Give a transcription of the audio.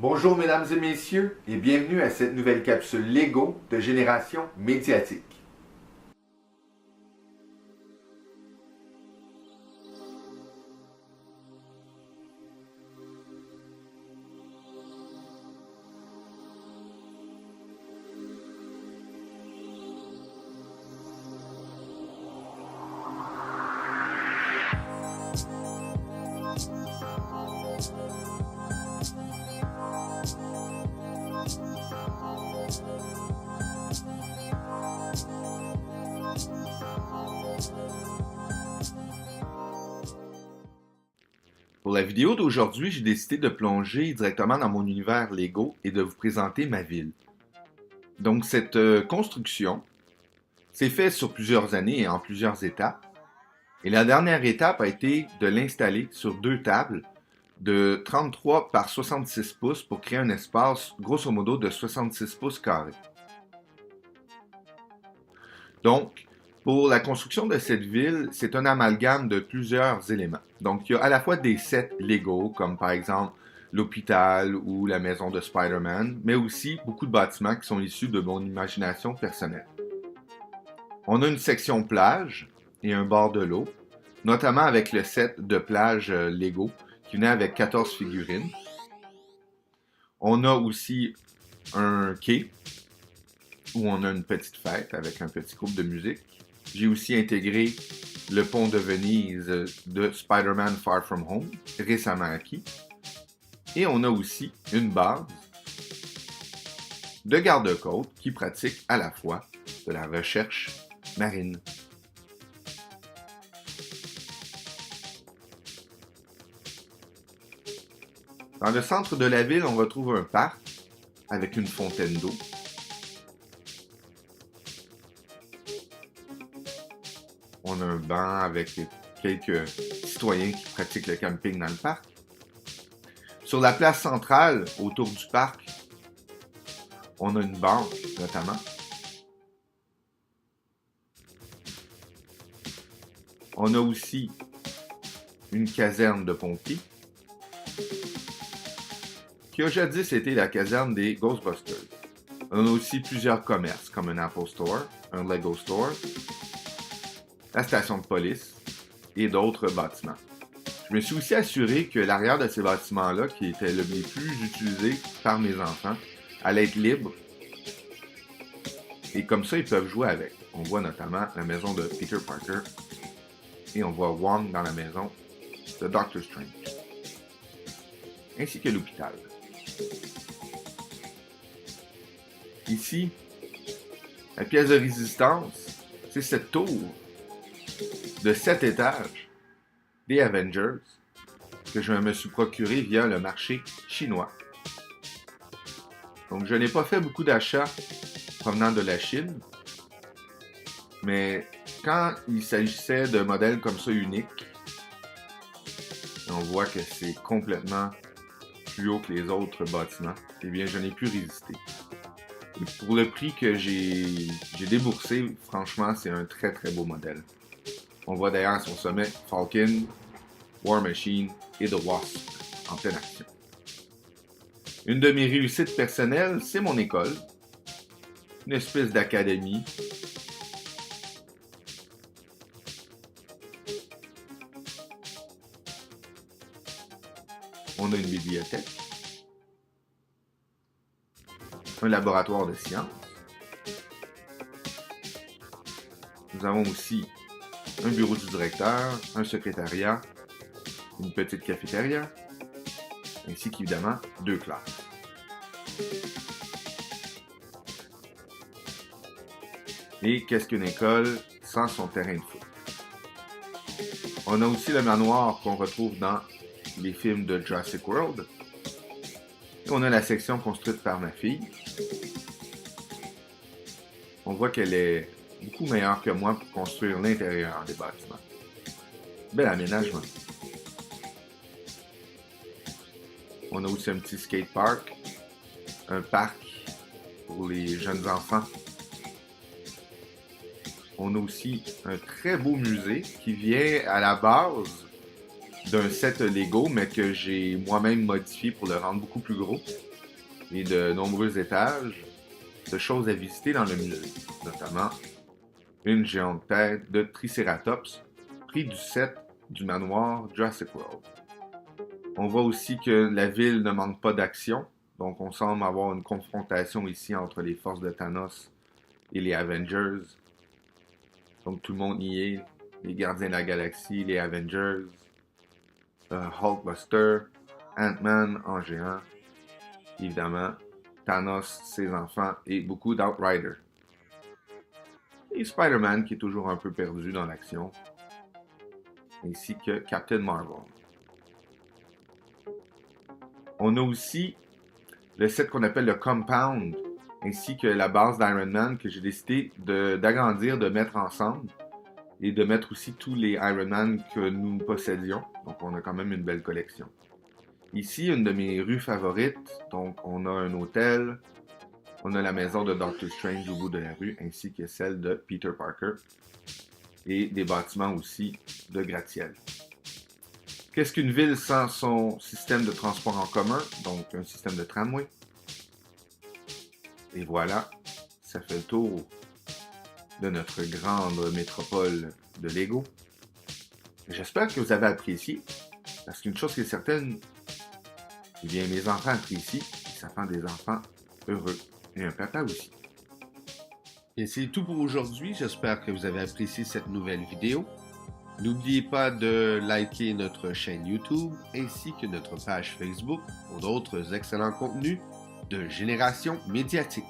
Bonjour mesdames et messieurs et bienvenue à cette nouvelle capsule Lego de Génération Médiatique. Pour la vidéo d'aujourd'hui, j'ai décidé de plonger directement dans mon univers Lego et de vous présenter ma ville. Donc cette construction s'est faite sur plusieurs années et en plusieurs étapes. Et la dernière étape a été de l'installer sur deux tables de 33 par 66 pouces pour créer un espace grosso modo de 66 pouces carrés. Donc, pour la construction de cette ville, c'est un amalgame de plusieurs éléments. Donc, il y a à la fois des sets Lego, comme par exemple l'hôpital ou la maison de Spider-Man, mais aussi beaucoup de bâtiments qui sont issus de mon imagination personnelle. On a une section plage et un bord de l'eau, notamment avec le set de plage Lego qui venait avec 14 figurines. On a aussi un quai où on a une petite fête avec un petit groupe de musique. J'ai aussi intégré le pont de Venise de Spider-Man Far From Home, récemment acquis. Et on a aussi une base de garde-côte qui pratique à la fois de la recherche marine. Dans le centre de la ville, on retrouve un parc avec une fontaine d'eau. On a un banc avec quelques citoyens qui pratiquent le camping dans le parc. Sur la place centrale, autour du parc, on a une banque notamment. On a aussi une caserne de pompiers qui a jadis été la caserne des Ghostbusters. On a aussi plusieurs commerces comme un Apple Store, un Lego Store, la station de police et d'autres bâtiments. Je me suis aussi assuré que l'arrière de ces bâtiments-là, qui étaient les plus utilisés par mes enfants, allait être libre. Et comme ça, ils peuvent jouer avec. On voit notamment la maison de Peter Parker et on voit Wong dans la maison de Doctor Strange, ainsi que l'hôpital. Ici, la pièce de résistance, c'est cette tour de 7 étages des Avengers que je me suis procuré via le marché chinois. Donc je n'ai pas fait beaucoup d'achats provenant de la Chine, mais quand il s'agissait de modèles comme ça uniques, on voit que c'est complètement plus haut que les autres bâtiments, eh bien je n'ai pu résister. Et pour le prix que j'ai déboursé, franchement, c'est un très très beau modèle. On voit d'ailleurs à son sommet Falcon, War Machine et The Wasp en pleine action. Une de mes réussites personnelles, c'est mon école, une espèce d'académie. On a une bibliothèque, un laboratoire de sciences. Nous avons aussi un bureau du directeur, un secrétariat, une petite cafétéria, ainsi qu'évidemment 2 classes. Et qu'est-ce qu'une école sans son terrain de foot? On a aussi le manoir qu'on retrouve dans les films de Jurassic World. Et on a la section construite par ma fille. On voit qu'elle est beaucoup meilleure que moi pour construire l'intérieur des bâtiments. Bel aménagement. On a aussi un petit skatepark, un parc pour les jeunes enfants. On a aussi un très beau musée qui vient à la base d'un set Lego, mais que j'ai moi-même modifié pour le rendre beaucoup plus gros. Et de nombreux étages, de choses à visiter dans le milieu, notamment une géante tête de Triceratops, pris du set du manoir Jurassic World. On voit aussi que la ville ne manque pas d'action, donc on semble avoir une confrontation ici entre les forces de Thanos et les Avengers. Donc tout le monde y est, les Gardiens de la Galaxie, les Avengers, Hulkbuster, Ant-Man en géant, évidemment, Thanos, ses enfants et beaucoup d'Outriders. Et Spider-Man qui est toujours un peu perdu dans l'action, ainsi que Captain Marvel. On a aussi le set qu'on appelle le Compound, ainsi que la base d'Iron Man que j'ai décidé d'agrandir, de mettre ensemble, et de mettre aussi tous les Iron Man que nous possédions. Donc on a quand même une belle collection. Ici, une de mes rues favorites, donc on a un hôtel, on a la maison de Doctor Strange au bout de la rue, ainsi que celle de Peter Parker, et des bâtiments aussi de gratte-ciel. Qu'est-ce qu'une ville sans son système de transport en commun, donc un système de tramway? Et voilà, ça fait le tour de notre grande métropole de Lego. J'espère que vous avez apprécié, parce qu'une chose qui est certaine, eh bien, mes enfants apprécient, et ça rend des enfants heureux. Et un papa aussi. Et c'est tout pour aujourd'hui. J'espère que vous avez apprécié cette nouvelle vidéo. N'oubliez pas de liker notre chaîne YouTube ainsi que notre page Facebook pour d'autres excellents contenus de Génération Médiatique.